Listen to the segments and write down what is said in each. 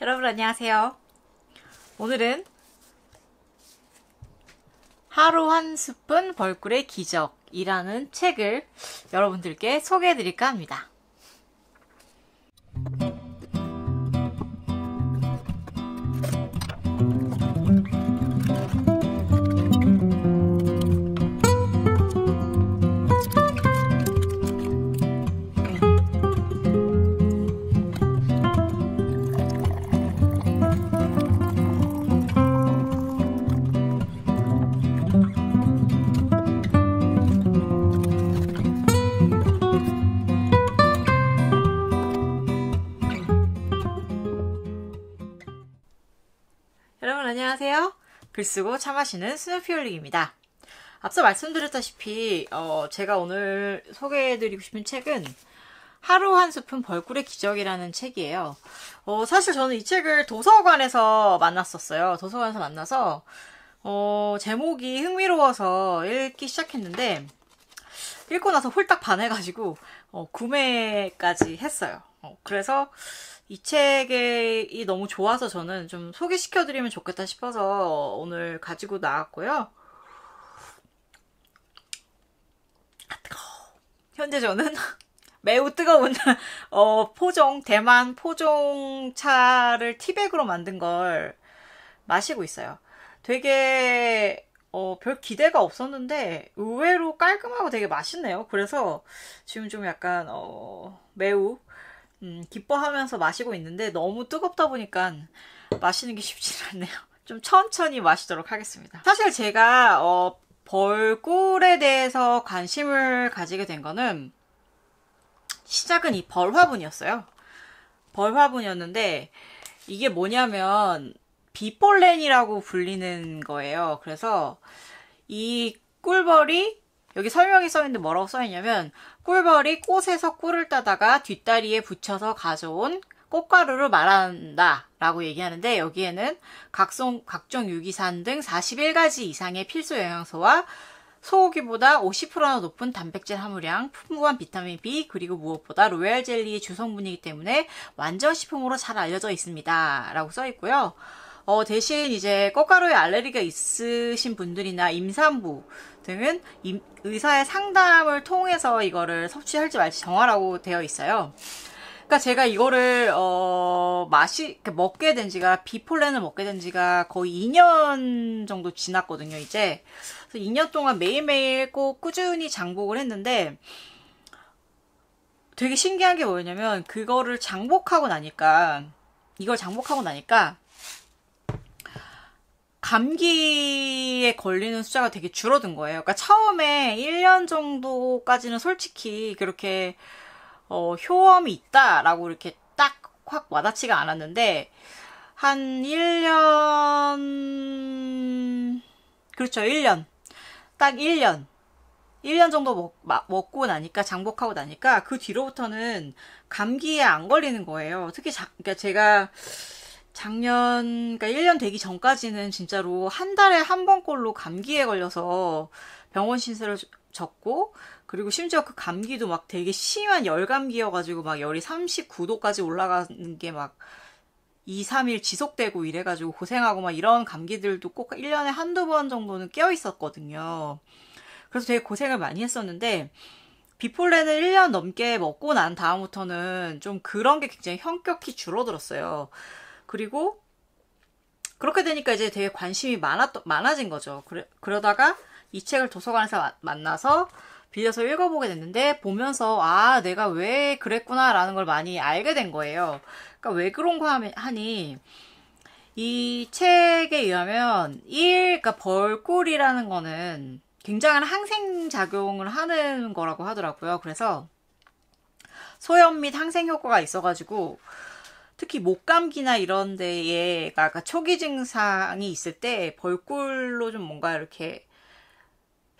여러분 안녕하세요. 오늘은 하루 한 스푼 벌꿀의 기적이라는 책을 여러분들께 소개해 드릴까 합니다. 여러분 안녕하세요. 글쓰고 차 마시는 스누피홀릭입니다. 앞서 말씀드렸다시피 제가 오늘 소개해드리고 싶은 책은 하루 한 스푼 벌꿀의 기적이라는 책이에요. 사실 저는 이 책을 도서관에서 만났었어요. 도서관에서 만나서 제목이 흥미로워서 읽기 시작했는데 읽고 나서 홀딱 반해가지고 구매까지 했어요. 그래서 이 책이 너무 좋아서 저는 좀 소개시켜드리면 좋겠다 싶어서 오늘 가지고 나왔고요. 현재 저는 매우 뜨거운 대만 포종차를 티백으로 만든 걸 마시고 있어요. 되게 별 기대가 없었는데 의외로 깔끔하고 되게 맛있네요. 그래서 지금 좀 약간 매우 기뻐하면서 마시고 있는데 너무 뜨겁다 보니까 마시는 게 쉽지 않네요. 좀 천천히 마시도록 하겠습니다. 사실 제가 벌꿀에 대해서 관심을 가지게 된 거는 시작은 이 벌화분이었어요. 벌화분이었는데 이게 뭐냐면 비폴렌이라고 불리는 거예요. 그래서 이 꿀벌이 여기 설명이 써있는데 뭐라고 써있냐면 꿀벌이 꽃에서 꿀을 따다가 뒷다리에 붙여서 가져온 꽃가루를 말한다 라고 얘기하는데 여기에는 각종 유기산 등 41가지 이상의 필수 영양소와 소고기보다 50%나 높은 단백질 함유량, 풍부한 비타민 B, 그리고 무엇보다 로얄 젤리의 주성분이기 때문에 완전 식품으로 잘 알려져 있습니다 라고 써있고요. 대신 이제 꽃가루에 알레르기가 있으신 분들이나 임산부 등은 의사의 상담을 통해서 이거를 섭취할지 말지 정하라고 되어 있어요. 그러니까 제가 이거를 먹게 된 지가 비폴렌을 먹게 된 지가 거의 2년 정도 지났거든요. 이제 그래서 2년 동안 매일매일 꼭 꾸준히 장복을 했는데 되게 신기한 게 뭐였냐면 이걸 장복하고 나니까 감기에 걸리는 숫자가 되게 줄어든 거예요. 그러니까 처음에 1년 정도까지는 솔직히 그렇게 효험이 있다라고 이렇게 딱 확 와닿지가 않았는데 한 1년 그렇죠. 1년 딱 1년 정도 먹고 나니까 장복하고 나니까 그 뒤로부터는 감기에 안 걸리는 거예요. 특히 그러니까 제가 그러니까 1년 되기 전까지는 진짜로 한 달에 한 번꼴로 감기에 걸려서 병원 신세를 졌고, 그리고 심지어 그 감기도 막 되게 심한 열감기여가지고 막 열이 39도까지 올라가는 게 막 2, 3일 지속되고 이래가지고 고생하고 막 이런 감기들도 꼭 1년에 한두 번 정도는 껴있었거든요. 그래서 되게 고생을 많이 했었는데, 비폴렌을 1년 넘게 먹고 난 다음부터는 좀 그런 게 굉장히 현격히 줄어들었어요. 그리고 그렇게 되니까 이제 되게 관심이 많아진 거죠. 그러다가 이 책을 도서관에서 만나서 빌려서 읽어보게 됐는데 보면서 내가 왜 그랬구나 라는 걸 많이 알게 된 거예요. 그러니까 왜 그런가 하니 이 책에 의하면 그러니까 벌꿀이라는 거는 굉장한 항생작용을 하는 거라고 하더라고요. 그래서 소염 및 항생 효과가 있어가지고 특히 목감기나 이런 데에 초기 증상이 있을 때 벌꿀로 좀 뭔가 이렇게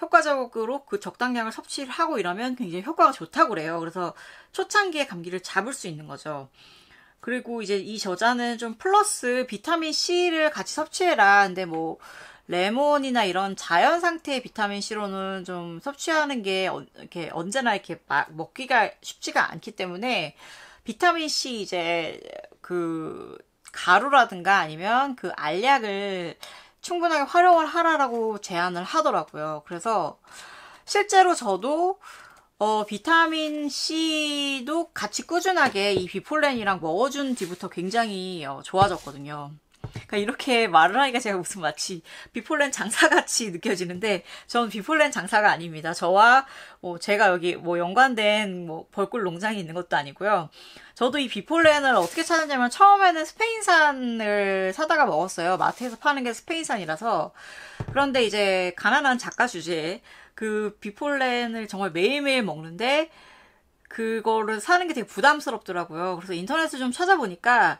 효과적으로 그 적당량을 섭취를 하고 이러면 굉장히 효과가 좋다고 그래요. 그래서 초창기에 감기를 잡을 수 있는 거죠. 그리고 이제 이 저자는 좀 플러스 비타민 C를 같이 섭취해라. 근데 뭐 레몬이나 이런 자연 상태의 비타민 C로는 좀 섭취하는 게 이렇게 언제나 이렇게 먹기가 쉽지가 않기 때문에 비타민 C 이제 가루라든가 아니면 그 알약을 충분하게 활용을 하라라고 제안을 하더라고요. 그래서 실제로 저도 비타민 C도 같이 꾸준하게 이 비폴렌이랑 먹어준 뒤부터 굉장히 좋아졌거든요. 그러니까 이렇게 말을 하니까 제가 무슨 마치 비폴렌 장사같이 느껴지는데 저는 비폴렌 장사가 아닙니다. 저와 제가 여기 연관된 벌꿀 농장이 있는 것도 아니고요. 저도 이 비폴렌을 어떻게 찾았냐면 처음에는 스페인산을 사다가 먹었어요. 마트에서 파는 게 스페인산이라서. 그런데 이제 가난한 작가 주제에 그 비폴렌을 정말 매일매일 먹는데 그거를 사는 게 되게 부담스럽더라고요. 그래서 인터넷을 좀 찾아보니까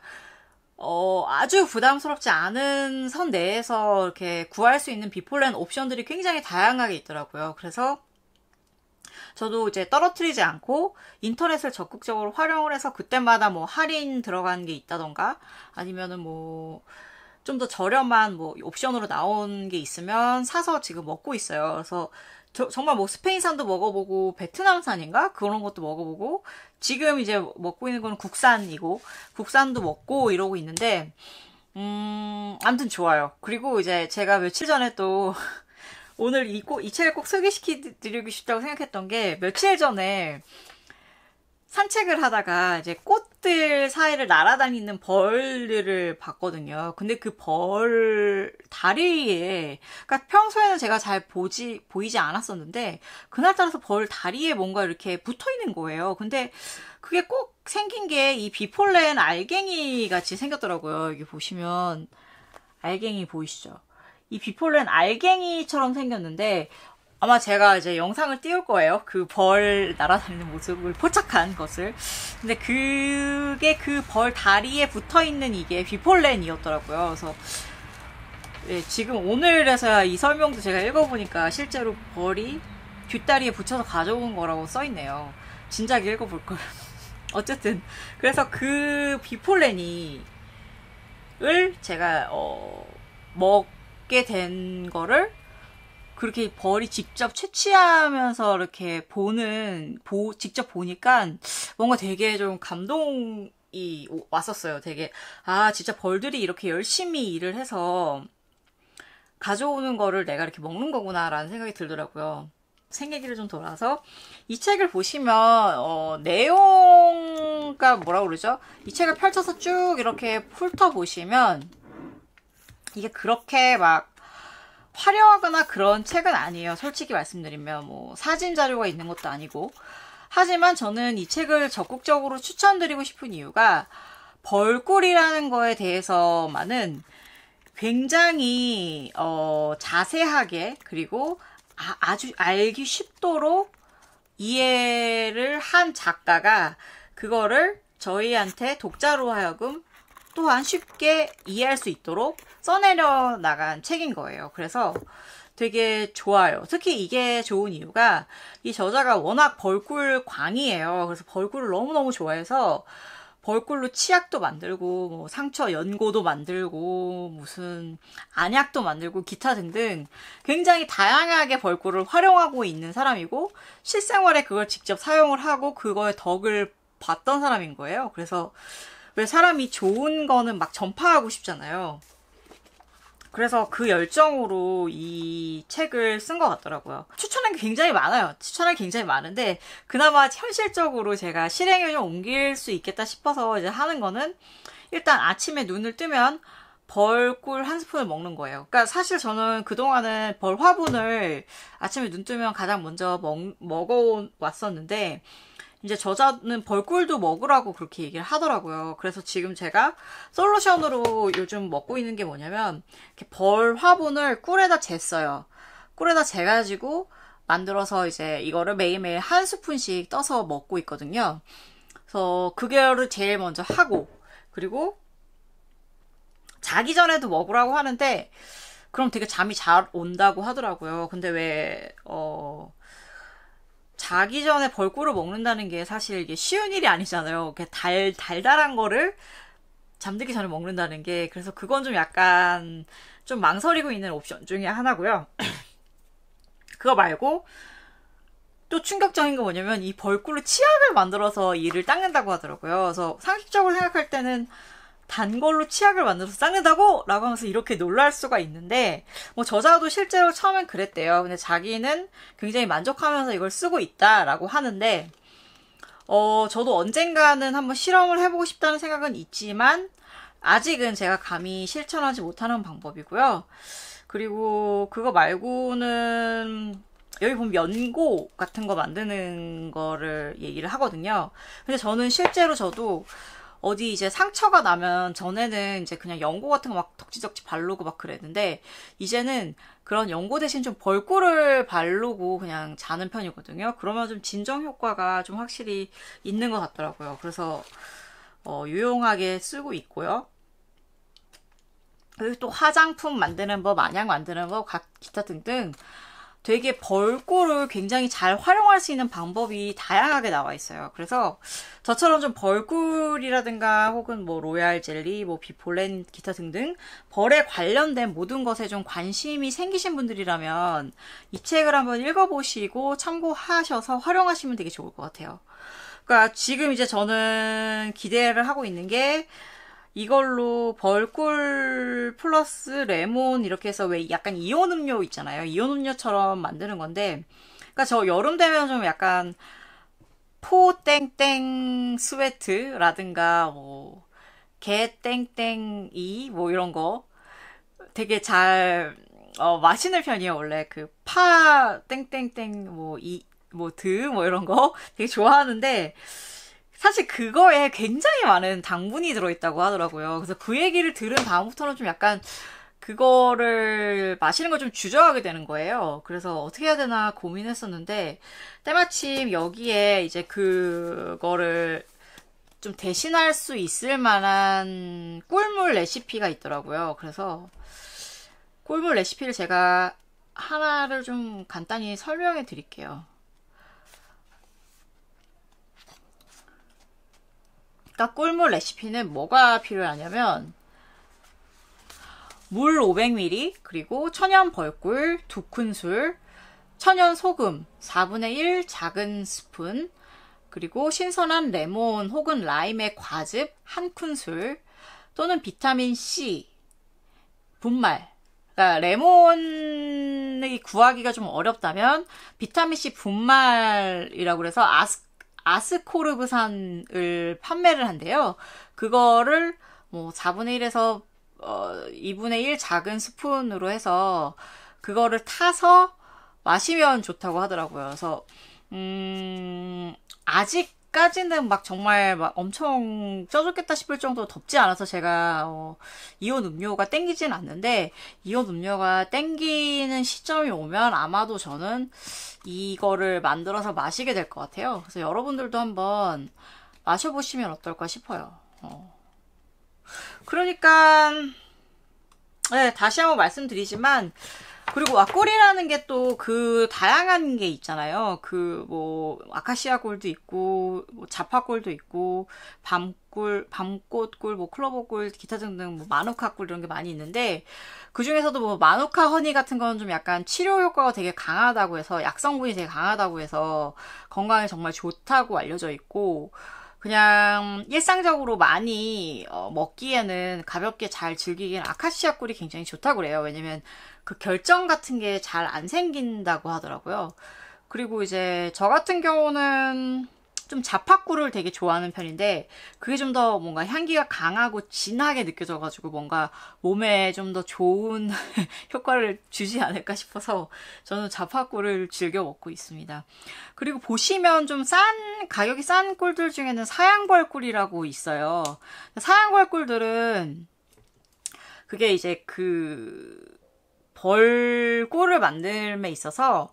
아주 부담스럽지 않은 선 내에서 이렇게 구할 수 있는 비폴렌 옵션들이 굉장히 다양하게 있더라고요. 그래서 저도 이제 떨어뜨리지 않고 인터넷을 적극적으로 활용을 해서 그때마다 할인 들어간 게 있다던가 아니면은 좀 더 저렴한 옵션으로 나온 게 있으면 사서 지금 먹고 있어요. 그래서 정말 스페인산도 먹어보고 베트남산인가? 그런 것도 먹어보고 지금 이제 먹고 있는 건 국산이고 국산도 먹고 이러고 있는데 아무튼 좋아요. 그리고 이제 제가 며칠 전에 또 오늘 이 책을 꼭 소개시켜드리고 싶다고 생각했던 게 며칠 전에 산책을 하다가 이제 꽃들 사이를 날아다니는 벌들을 봤거든요. 근데 그 벌 다리에, 그러니까 평소에는 제가 잘 보이지 않았었는데, 그날따라서 벌 다리에 뭔가 이렇게 붙어 있는 거예요. 근데 그게 꼭 생긴 게 이 비폴렌 알갱이 같이 생겼더라고요. 여기 보시면, 알갱이 보이시죠? 이 비폴렌 알갱이처럼 생겼는데, 아마 제가 이제 영상을 띄울 거예요. 그 벌 날아다니는 모습을 포착한 것을. 근데 그게 그 벌 다리에 붙어 있는 이게 비폴렌이었더라고요. 그래서 네, 지금 오늘에서야 이 설명도 제가 읽어보니까 실제로 벌이 뒷다리에 붙여서 가져온 거라고 써있네요. 진작 읽어볼 걸. 어쨌든 그래서 그 비폴렌이 제가 먹게 된 거를 그렇게 벌이 직접 채취하면서 이렇게 직접 보니까 뭔가 되게 좀 감동이 왔었어요. 되게, 진짜 벌들이 이렇게 열심히 일을 해서 가져오는 거를 내가 이렇게 먹는 거구나라는 생각이 들더라고요. 생얘기를 좀 돌아서 이 책을 보시면 내용가 뭐라고 그러죠? 이 책을 펼쳐서 쭉 이렇게 훑어보시면 이게 그렇게 막 화려하거나 그런 책은 아니에요. 솔직히 말씀드리면 사진 자료가 있는 것도 아니고. 하지만 저는 이 책을 적극적으로 추천드리고 싶은 이유가 벌꿀이라는 거에 대해서만은 굉장히 자세하게 그리고 아주 알기 쉽도록 이해를 한 작가가 그거를 저희한테 독자로 하여금 또한 쉽게 이해할 수 있도록 써내려 나간 책인 거예요. 그래서 되게 좋아요. 특히 이게 좋은 이유가 이 저자가 워낙 벌꿀 광이에요. 그래서 벌꿀을 너무너무 좋아해서 벌꿀로 치약도 만들고 상처 연고도 만들고 무슨 안약도 만들고 기타 등등 굉장히 다양하게 벌꿀을 활용하고 있는 사람이고 실생활에 그걸 직접 사용을 하고 그거의 덕을 봤던 사람인 거예요. 그래서 왜 사람이 좋은 거는 막 전파하고 싶잖아요. 그래서 그 열정으로 이 책을 쓴 것 같더라고요. 추천한 게 굉장히 많아요. 추천할 게 굉장히 많은데 그나마 현실적으로 제가 실행에 좀 옮길 수 있겠다 싶어서 이제 하는 거는 일단 아침에 눈을 뜨면 벌꿀 한 스푼을 먹는 거예요. 그러니까 사실 저는 그동안은 벌 화분을 아침에 눈 뜨면 가장 먼저 먹어왔었는데 이제 저자는 벌꿀도 먹으라고 그렇게 얘기를 하더라고요. 그래서 지금 제가 솔루션으로 요즘 먹고 있는 게 뭐냐면 이렇게 벌 화분을 꿀에다 쟀어요. 꿀에다 재가지고 만들어서 이제 이거를 매일매일 한 스푼씩 떠서 먹고 있거든요. 그래서 그거를 제일 먼저 하고 그리고 자기 전에도 먹으라고 하는데 그럼 되게 잠이 잘 온다고 하더라고요. 근데 왜 자기 전에 벌꿀을 먹는다는 게 사실 이게 쉬운 일이 아니잖아요. 이렇게 달달한 거를 잠들기 전에 먹는다는 게. 그래서 그건 좀 약간 좀 망설이고 있는 옵션 중에 하나고요. 그거 말고 또 충격적인 거 뭐냐면 이 벌꿀로 치약을 만들어서 이를 닦는다고 하더라고요. 그래서 상식적으로 생각할 때는 단 걸로 치약을 만들어서 닦는다고? 라고 하면서 이렇게 놀랄 수가 있는데, 뭐 저자도 실제로 처음엔 그랬대요. 근데 자기는 굉장히 만족하면서 이걸 쓰고 있다라고 하는데, 저도 언젠가는 한번 실험을 해보고 싶다는 생각은 있지만, 아직은 제가 감히 실천하지 못하는 방법이고요. 그리고 그거 말고는, 여기 보면 연고 같은 거 만드는 거를 얘기를 하거든요. 근데 저는 실제로 저도 어디 이제 상처가 나면 전에는 이제 그냥 연고 같은 거 막 덕지덕지 바르고 막 그랬는데 이제는 그런 연고 대신 좀 벌꿀을 바르고 그냥 자는 편이거든요. 그러면 좀 진정 효과가 좀 확실히 있는 것 같더라고요. 그래서 유용하게 쓰고 있고요. 그리고 또 화장품 만드는 법, 안약 만드는 법, 기타 등등 되게 벌꿀을 굉장히 잘 활용할 수 있는 방법이 다양하게 나와 있어요. 그래서 저처럼 좀 벌꿀이라든가 혹은 뭐 로얄 젤리, 뭐 비폴렌 기타 등등 벌에 관련된 모든 것에 좀 관심이 생기신 분들이라면 이 책을 한번 읽어보시고 참고하셔서 활용하시면 되게 좋을 것 같아요. 그러니까 지금 이제 저는 기대를 하고 있는 게 이걸로 벌꿀 플러스 레몬 이렇게 해서 왜 약간 이온 음료 있잖아요. 이온 음료처럼 만드는 건데, 그러니까 저 여름 되면 좀 약간 포땡땡 스웨트라든가 뭐 개땡땡이 뭐 이런 거 되게 잘 마시는 편이에요. 원래 그 파 땡땡땡 뭐 이런 거 되게 좋아하는데. 사실 그거에 굉장히 많은 당분이 들어있다고 하더라고요. 그래서 그 얘기를 들은 다음부터는 좀 약간 그거를 마시는 걸 좀 주저하게 되는 거예요. 그래서 어떻게 해야 되나 고민했었는데 때마침 여기에 이제 그거를 좀 대신할 수 있을 만한 꿀물 레시피가 있더라고요. 그래서 꿀물 레시피를 제가 하나를 좀 간단히 설명해 드릴게요. 그러니까 꿀물 레시피는 뭐가 필요하냐면 물 500ml, 그리고 천연 벌꿀 2큰술, 천연 소금 4분의 1 작은 스푼, 그리고 신선한 레몬 혹은 라임의 과즙 1큰술, 또는 비타민 C, 분말. 그러니까 레몬이 구하기가 좀 어렵다면 비타민 C 분말이라고 해서 아스코르브산을 판매를 한대요. 그거를 뭐 4분의 1에서 2분의 1 작은 스푼으로 해서 그거를 타서 마시면 좋다고 하더라고요. 그래서 아직까지는 막 정말 막 엄청 쪄죽겠다 싶을 정도로 덥지 않아서 제가 이온 음료가 땡기진 않는데 이온 음료가 땡기는 시점이 오면 아마도 저는 이거를 만들어서 마시게 될 것 같아요. 그래서 여러분들도 한번 마셔보시면 어떨까 싶어요. 그러니까 네, 다시 한번 말씀드리지만 그리고 왁꿀이라는 게 또 그 다양한 게 있잖아요. 그 뭐 아카시아 꿀도 있고 뭐 자파꿀도 있고 밤꽃꿀, 뭐 클로버꿀, 기타 등등 뭐 마누카 꿀 이런 게 많이 있는데 그 중에서도 뭐 마누카 허니 같은 거는 좀 약간 치료 효과가 되게 강하다고 해서 약성분이 되게 강하다고 해서 건강에 정말 좋다고 알려져 있고 그냥 일상적으로 많이 먹기에는 가볍게 잘 즐기기에는 아카시아 꿀이 굉장히 좋다고 그래요. 왜냐면 그 결정 같은 게 잘 안 생긴다고 하더라고요. 그리고 이제 저 같은 경우는 좀 자파꿀을 되게 좋아하는 편인데 그게 좀 더 뭔가 향기가 강하고 진하게 느껴져가지고 뭔가 몸에 좀 더 좋은 효과를 주지 않을까 싶어서 저는 자파꿀을 즐겨 먹고 있습니다. 그리고 보시면 좀 가격이 싼 꿀들 중에는 사양벌꿀이라고 있어요. 사양벌꿀들은 그게 이제 그 벌꿀을 만듦에 있어서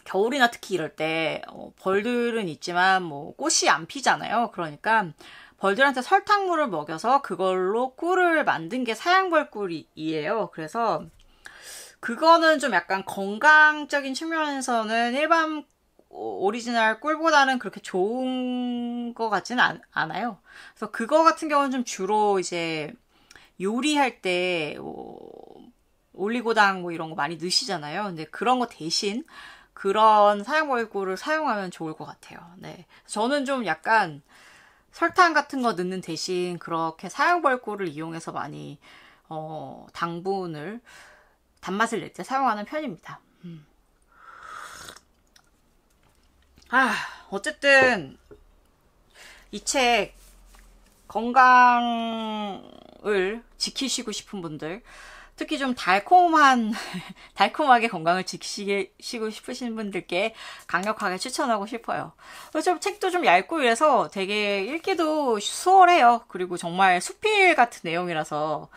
겨울이나 특히 이럴 때 벌들은 있지만 뭐 꽃이 안 피잖아요. 그러니까 벌들한테 설탕물을 먹여서 그걸로 꿀을 만든 게 사양벌꿀이에요. 그래서 그거는 좀 약간 건강적인 측면에서는 일반 오리지널 꿀보다는 그렇게 좋은 것 같지는 않아요. 그래서 그거 같은 경우는 좀 주로 이제 요리할 때 올리고당 뭐 이런 거 많이 넣으시잖아요. 근데 그런 거 대신 그런 사양벌꿀을 사용하면 좋을 것 같아요. 네. 저는 좀 약간 설탕 같은 거 넣는 대신 그렇게 사양벌꿀을 이용해서 많이 당분을 단맛을 낼 때 사용하는 편입니다. 어쨌든 이 책 건강을 지키시고 싶은 분들, 특히 좀 달콤하게 건강을 지키시고 싶으신 분들께 강력하게 추천하고 싶어요. 좀 책도 좀 얇고 이래서 되게 읽기도 수월해요. 그리고 정말 수필 같은 내용이라서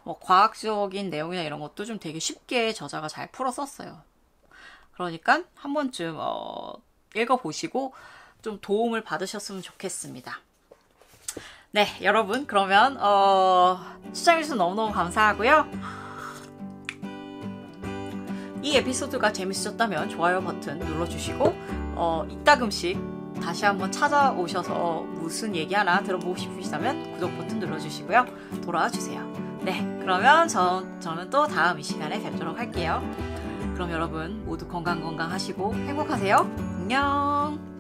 뭐 과학적인 내용이나 이런 것도 좀 되게 쉽게 저자가 잘 풀어 썼어요. 그러니까 한 번쯤 읽어보시고 좀 도움을 받으셨으면 좋겠습니다. 네, 여러분, 그러면 시청해주셔서 너무너무 감사하고요. 이 에피소드가 재밌으셨다면 좋아요 버튼 눌러주시고 이따금씩 다시 한번 찾아오셔서 무슨 얘기 하나 들어보고 싶으시다면 구독 버튼 눌러주시고요. 돌아와 주세요. 네, 그러면 저는 또 다음 이 시간에 뵙도록 할게요. 그럼 여러분 모두 건강하시고 행복하세요. 안녕.